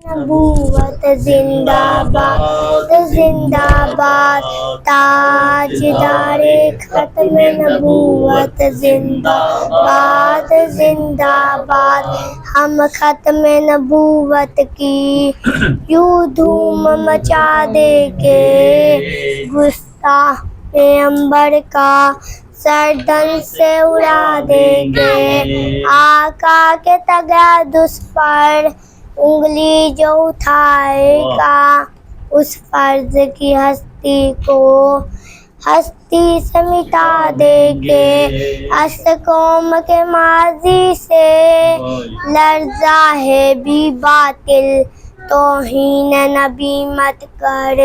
نبوت زندہ باد زندہ باد، تاجدار ختم نبوت زندہ باد زندہ باد۔ ہم ختم نبوت کی یوں دھوم مچا دے کے، گستاخ پیغمبر کا سردن سے اڑا دے گے۔ آقا کے تقدس پر انگلی جو اٹھائے گا، اس فرض کی ہستی کو ہستی سے مٹا دے گے۔ اس قوم کے ماضی سے لرزا ہے بھی باطل، توہین نبی مت کر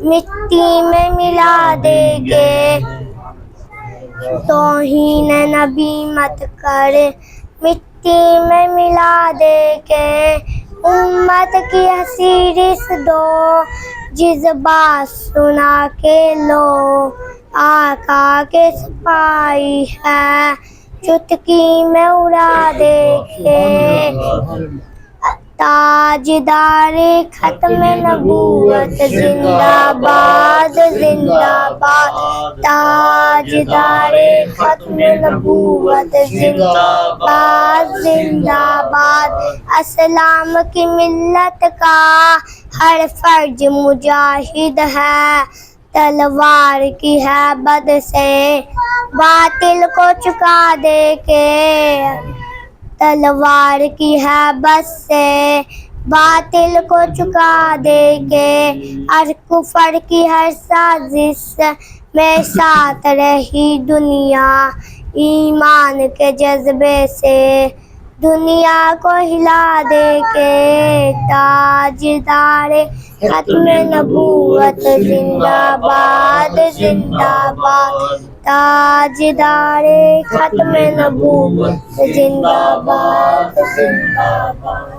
مٹی میں ملا دے گے۔ توہین نبی مت کر مٹی میں ملا دے گے۔ امت کی حسیرس دو جذبات سنا کے لو، آقا کے سپاہی ہے چٹکی میں اڑا دے گے۔ تاجدار ختم نبوت زندہ باد زندہ باد، تاجدار ختم نبوت زندہ باد زندہ باد۔ اسلام کی ملت کا ہر فرد مجاہد ہے، تلوار کی ہیبت سے باطل کو چکا دے کے۔ تلوار کی ہیبت سے باطل کو چکا دے کے، اور کفر کی ہر سازش میں ساتھ رہی دنیا، ایمان کے جذبے سے دنیا کو ہلا دے کے۔ تاجدار ختم نبوت زندہ باد زندہ باد، تاجدار ختم نبوت زندہ باد زندہ باد۔